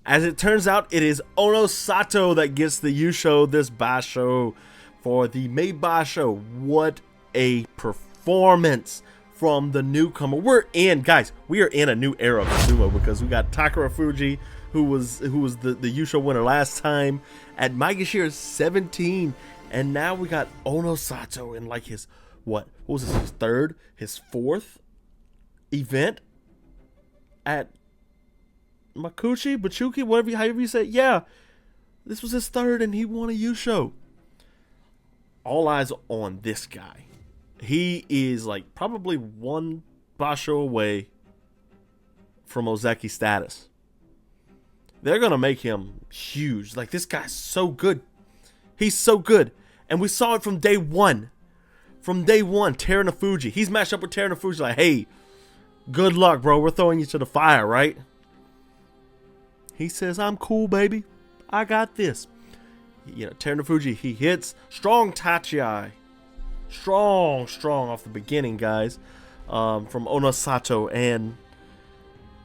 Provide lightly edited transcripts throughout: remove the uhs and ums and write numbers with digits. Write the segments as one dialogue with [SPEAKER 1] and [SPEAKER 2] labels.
[SPEAKER 1] As it turns out, it is Onosato that gets the yusho this basho for the Mei Basho. What a performance from the newcomer. Guys, we are in a new era of sumo because we got Takerufuji, who was the yusho winner last time at Maegashira 17, and now we got Onosato in like his what was this, his third, his fourth event at Bachuki, however you say it. Yeah, this was his third, and he won a yusho. All eyes on this guy. He is like probably one basho away from Ozeki status. They're gonna make him huge. Like, this guy's so good. He's so good, and we saw it from day one. From day one, Terunofuji. He's matched up with Terunofuji. Like, hey, good luck, bro. We're throwing you to the fire, right? He says, I'm cool, baby. I got this. Terunofuji, he hits strong tachi. Strong off the beginning, guys. From Onosato. And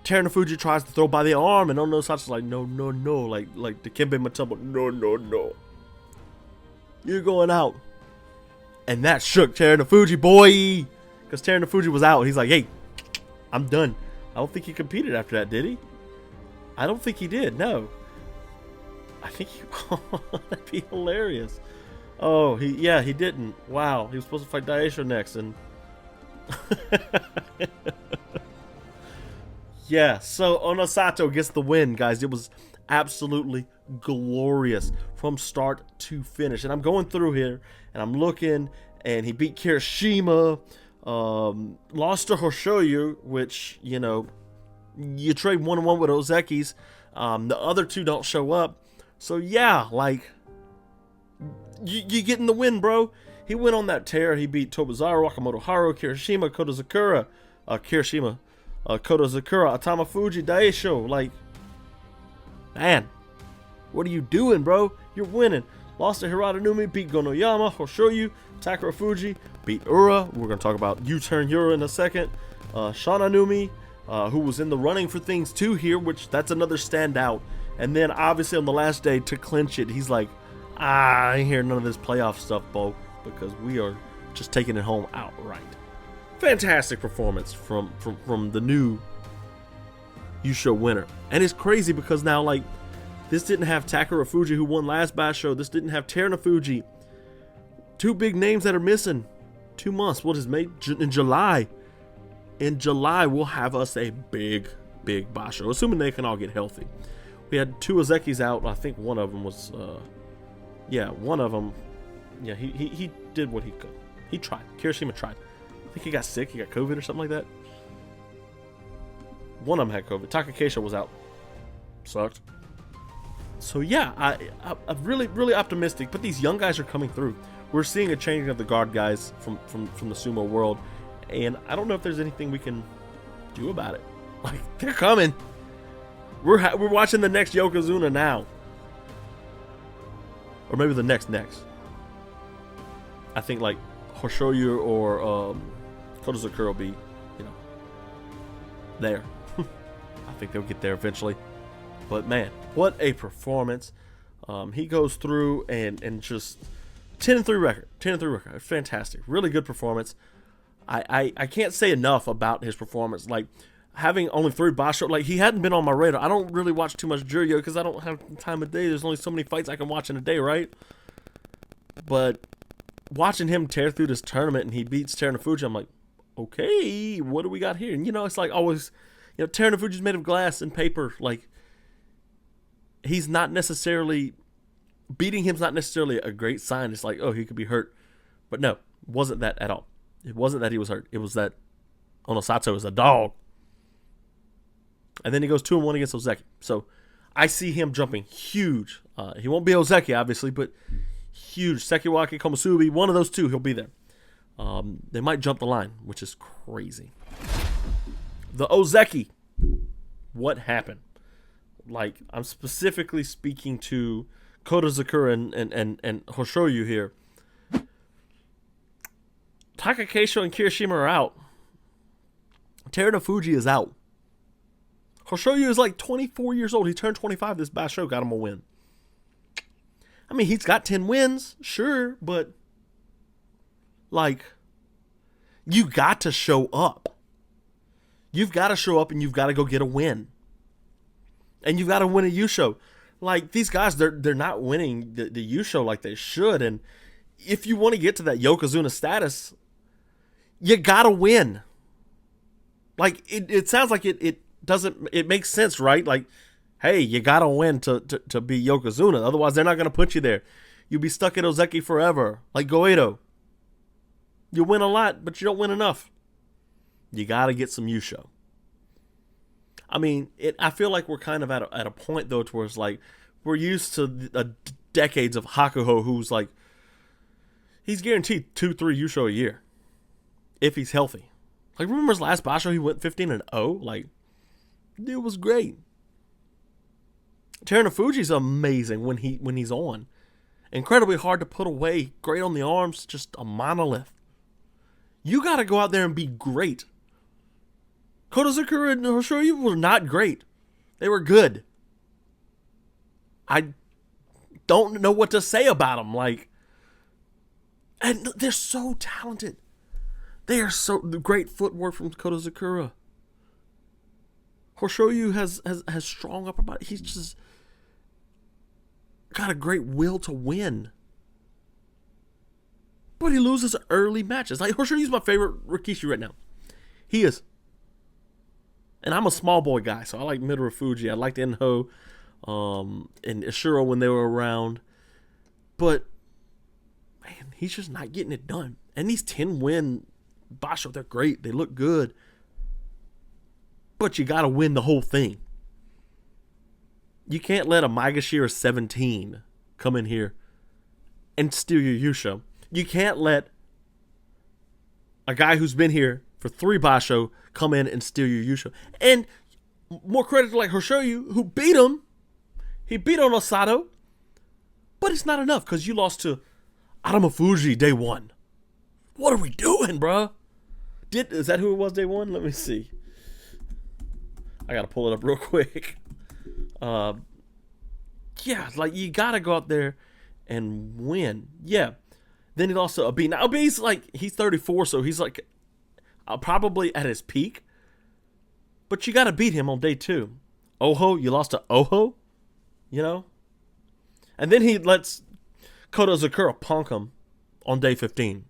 [SPEAKER 1] Terunofuji tries to throw by the arm, and Onosato's like, no. Like the Kembe Matsubo, no. You're going out. And that shook Terunofuji, boy. Because Terunofuji was out. He's like, hey, I'm done. I don't think he competed after that, did he? I don't think he did, no. I think he... that'd be hilarious. Oh, he didn't. Wow, he was supposed to fight Daisho next, and... yeah, so Onosato gets the win, guys. It was absolutely glorious from start to finish. And I'm going through here, and I'm looking, and he beat Kirishima, lost to Hoshoryu, which, you trade 1-1 with Ozeki's. The other two don't show up. So yeah, like, you getting the win, bro. He went on that tear. He beat Tobizaru, Wakamoto Haru, Kirishima, Kotozakura, Atama Fuji, Daisho. Like, man, what are you doing, bro? You're winning. Lost to Hirata Numi, beat Gonoyama, Hoshoryu, Takerufuji, beat Ura. We're going to talk about U-turn Ura in a second. Shana Numi, who was in the running for things too here, which that's another standout. And then obviously on the last day to clinch it, he's like, I ain't hear none of this playoff stuff, Bo, because we are just taking it home outright. Fantastic performance from the new yusho winner. And it's crazy because now, like, this didn't have Takerufuji, who won last Basho. This didn't have Terunofuji. Two big names that are missing. 2 months. What is made in July? In July, we'll have us a big Basho, assuming they can all get healthy. We had 2 Ozekis out. I think one of them was, one of them, he did what he could. He tried. Kirishima tried. I think he got sick. He got COVID or something like that. One of them had COVID. Takakeisho was out. Sucked. So yeah, I'm really optimistic. But these young guys are coming through. We're seeing a changing of the guard, guys, from the sumo world. And I don't know if there's anything we can do about it. Like, they're coming. We're watching the next Yokozuna now. Or maybe the next. I think, like, Hoshoryu or Kotozakura will be, there. I think they'll get there eventually. But, man, what a performance. He goes through and just 10-3 record. 10-3 record. Fantastic. Really good performance. I can't say enough about his performance. Like, having only 3 Basho, like, he hadn't been on my radar. I don't really watch too much Juryo because I don't have time of day. There's only so many fights I can watch in a day, right? But watching him tear through this tournament and he beats Terunofuji, I'm like, okay, what do we got here? And, it's like always, Terunofuji's made of glass and paper. Like, he's not necessarily, beating him's not necessarily a great sign. It's like, oh, he could be hurt. But no, it wasn't that at all. It wasn't that he was hurt. It was that Onosato is a dog. And then he goes 2-1 against Ozeki. So I see him jumping huge. He won't be Ozeki, obviously, but huge. Sekiwake, Komusubi, one of those two, he'll be there. They might jump the line, which is crazy. The Ozeki. What happened? Like, I'm specifically speaking to Kotozakura and Hoshoryu here. Takakeisho and Kirishima are out. Terunofuji is out. Hoshoryu is like 24 years old. He turned 25. This Basho got him a win. I mean, he's got 10 wins, sure, but like, you got to show up. You've got to show up and you've got to go get a win. And you've got to win a yusho. Like, these guys, they're not winning the yusho like they should. And if you want to get to that Yokozuna status, you got to win. Like, it sounds like it makes sense, right? Like, hey, you got to win to be Yokozuna. Otherwise, they're not going to put you there. You'll be stuck at Ozeki forever, like Goeido. You win a lot, but you don't win enough. You got to get some yusho. I mean, I feel like we're kind of at a point, though, to where it's like, we're used to decades of Hakuho, who's like, he's guaranteed 2-3 yusho a year. If he's healthy. Like, remember his last Basho, he went 15-0? Like, it was great. Terunofuji's amazing when he's on. Incredibly hard to put away. Great on the arms. Just a monolith. You got to go out there and be great. Kotozakura and Hoshoryu were not great. They were good. I don't know what to say about them. Like, and they're so talented. They are so great footwork from Kotozakura. Hoshoryu has strong upper body. He's just got a great will to win. But he loses early matches. Like, Hoshoryu's my favorite rikishi right now. He is. And I'm a small boy guy, so I like Terunofuji. I liked Enho and Ishiro when they were around. But, man, he's just not getting it done. And these 10-win Basho, they're great. They look good. But you got to win the whole thing. You can't let a Maegashira 17 come in here and steal your yusho. You can't let a guy who's been here for 3 Basho come in and steal your yusho. And more credit to like Hoshoryu, who beat him. He beat Onosato. But it's not enough because you lost to Terunofuji day 1. What are we doing, bruh? Is that who it was day 1? Let me see. I gotta pull it up real quick. Yeah, like, you gotta go out there and win. Yeah. Then he lost to Abi. Now, Abi's like, he's 34, so he's like probably at his peak. But you gotta beat him on day 2. Oho, you lost to Oho? You know? And then he lets Kotozakura punk him on day 15.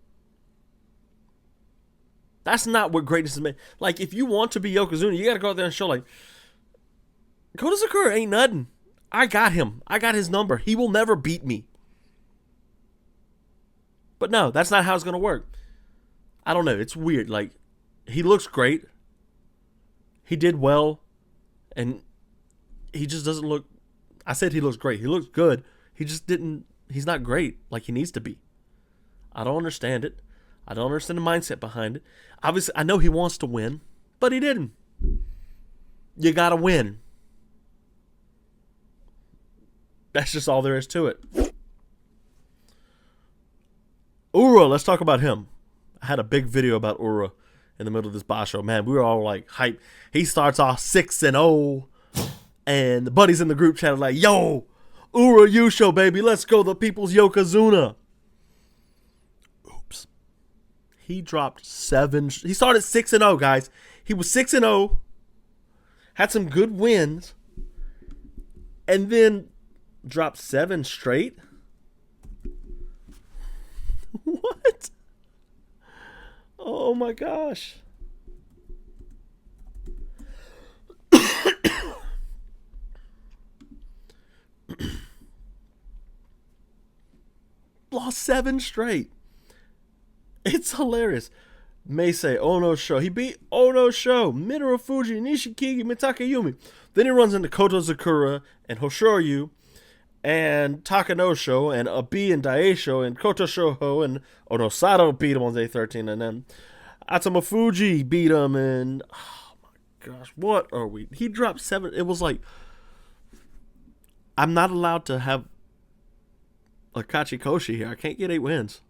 [SPEAKER 1] That's not what greatness is made. Like, if you want to be Yokozuna, you gotta go out there and show, like, Kotozakura ain't nothing. I got him. I got his number. He will never beat me. But no, that's not how it's gonna work. I don't know. It's weird. Like, he looks great. He did well. And he just doesn't look... I said he looks great. He looks good. He just didn't... He's not great like he needs to be. I don't understand it. I don't understand the mindset behind it. Obviously, I know he wants to win, but he didn't. You gotta win. That's just all there is to it. Ura, let's talk about him. I had a big video about Ura in the middle of this Basho. Man, we were all like hype. He starts off 6-0, and the buddies in the group chat are like, yo, Ura Yusho, baby, let's go, the people's Yokozuna. Oops. He dropped 7. He started 6-0, guys. He was 6-0, had some good wins, and then dropped 7 straight. What? Oh my gosh. Lost 7 straight. It's hilarious. Meisei, Onosho. He beat Onosho, Terunofuji, Nishikigi, Mitakayumi. Then he runs into Kotozakura and Hoshoryu and Takakeisho and Abi and Daisho and Kotoshoho and Onosato beat him on day 13. And then Terunofuji beat him. And oh my gosh, what are we? He dropped 7. It was like, I'm not allowed to have a Kachikoshi here. I can't get 8 wins.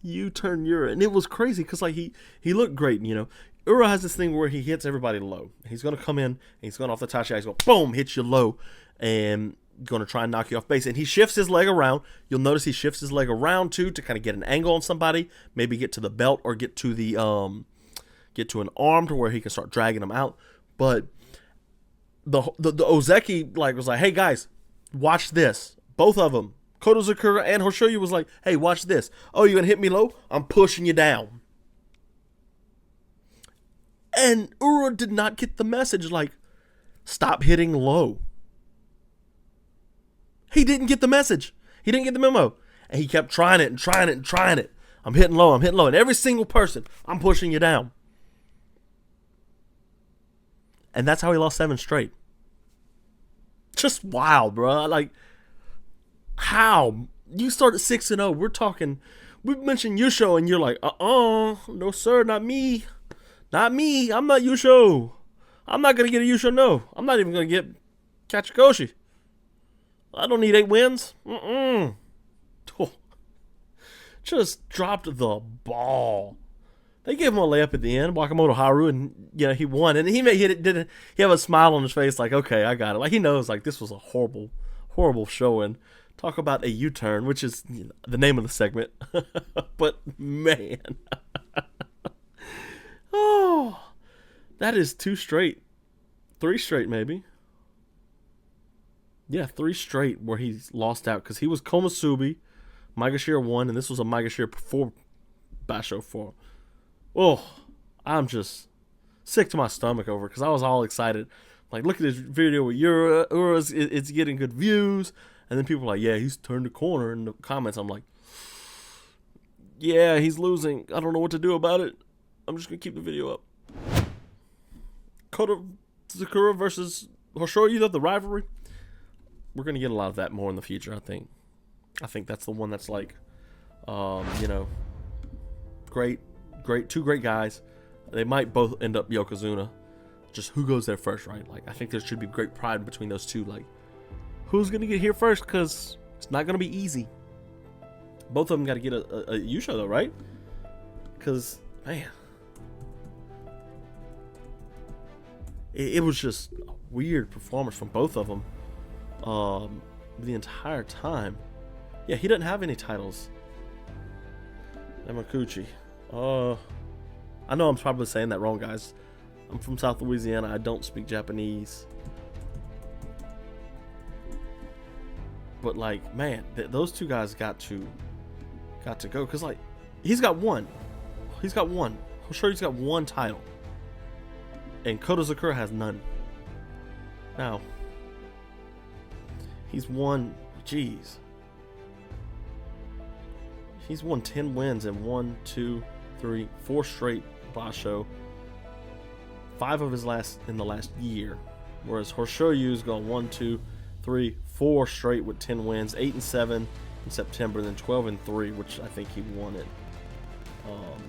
[SPEAKER 1] U-turn Ura, and it was crazy because like he looked great. And, Ura has this thing where he hits everybody low. He's gonna come in, and he's going off the tachi. He's going boom, hits you low, and going to try and knock you off base. And he shifts his leg around. You'll notice he shifts his leg around too to kind of get an angle on somebody, maybe get to the belt or get to the get to an arm to where he can start dragging them out. But the Ozeki was like, hey guys, watch this. Both of them, Kotozakura and Hoshoryu, was like, hey, watch this. Oh, you gonna hit me low? I'm pushing you down. And Ura did not get the message, like, stop hitting low. He didn't get the message. He didn't get the memo. And he kept trying it and trying it and trying it. I'm hitting low. And every single person, I'm pushing you down. And that's how he lost 7 straight. Just wild, bro. Like, how? You start at 6-0. We're talking, we've mentioned yusho, and you're like, no sir, not me. Not me. I'm not yusho. I'm not going to get a yusho, no. I'm not even going to get Kachikoshi. I don't need 8 wins. Just dropped the ball. They gave him a layup at the end, Wakamoto Haru, and he won. And he have a smile on his face, like, okay, I got it. Like, he knows, like, this was a horrible, horrible showing. Talk about a U-turn, which is the name of the segment. But man, oh, that is 2 straight, 3 straight maybe. Yeah, 3 straight where he's lost out because he was Komusubi, Maegashira 1, and this was a Maegashira 4 Basho 4. Oh, I'm just sick to my stomach over because I was all excited. Like, look at this video with Ura. It's getting good views. And then people are like, yeah, he's turned the corner. In the comments, I'm like, yeah, he's losing. I don't know what to do about it. I'm just going to keep the video up. Kotozakura versus Hoshoryu, the rivalry. We're going to get a lot of that more in the future, I think. I think that's the one that's like, great, 2 great guys. They might both end up Yokozuna. Just who goes there first, right? Like, I think there should be great pride between those two. Like, who's going to get here first? Because it's not going to be easy. Both of them got to get a yusho, though, right? Because, man, it was just a weird performance from both of them the entire time. Yeah, he doesn't have any titles. Yamakuchi. I know I'm probably saying that wrong, guys. I'm from South Louisiana. I don't speak Japanese. But, like, man, those 2 guys got to go. Because, like, he's got 1. Hoshoryu's got 1 title. And Kotozakura has none. Now, he's won, geez. He's won 10 wins in 1, 2, 3, 4 straight Basho. 5 of his in the last year. Whereas Hoshoryu's gone 1, 2, 3, 4 straight with 10 wins, 8 and 7 in September, then 12 and 3, which I think he won it.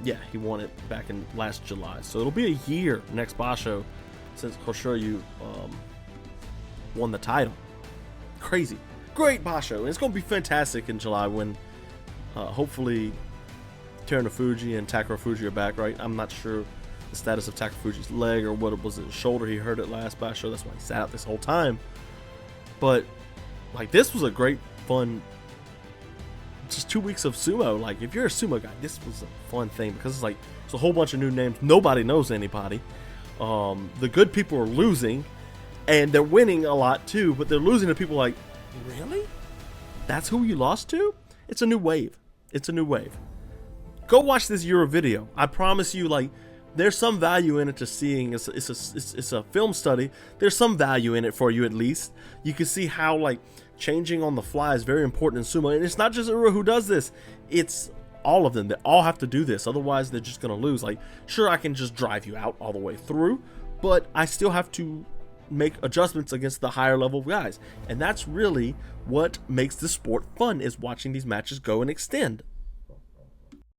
[SPEAKER 1] Yeah, he won it back in last July. So it'll be a year next Basho since Hoshoryu won the title. Crazy. Great Basho. And it's going to be fantastic in July when hopefully Terunofuji and Takerufuji are back, right? I'm not sure the status of Takerufuji's leg or what it was, his shoulder. He hurt it last Basho. That's why he sat out this whole time. But, like, this was a great, fun, just 2 weeks of sumo. Like, if you're a sumo guy, this was a fun thing because it's like, it's a whole bunch of new names. Nobody knows anybody. The good people are losing, and they're winning a lot too, but they're losing to people like, really? That's who you lost to? It's a new wave. It's a new wave. Go watch this Ura video. I promise you, like, there's some value in it to seeing. It's a film study. There's some value in it for you at least. You can see how, like, changing on the fly is very important in sumo. And it's not just Ura who does this. It's all of them. They all have to do this. Otherwise, they're just going to lose. Like, sure, I can just drive you out all the way through, but I still have to make adjustments against the higher level guys. And that's really what makes the sport fun, is watching these matches go and extend.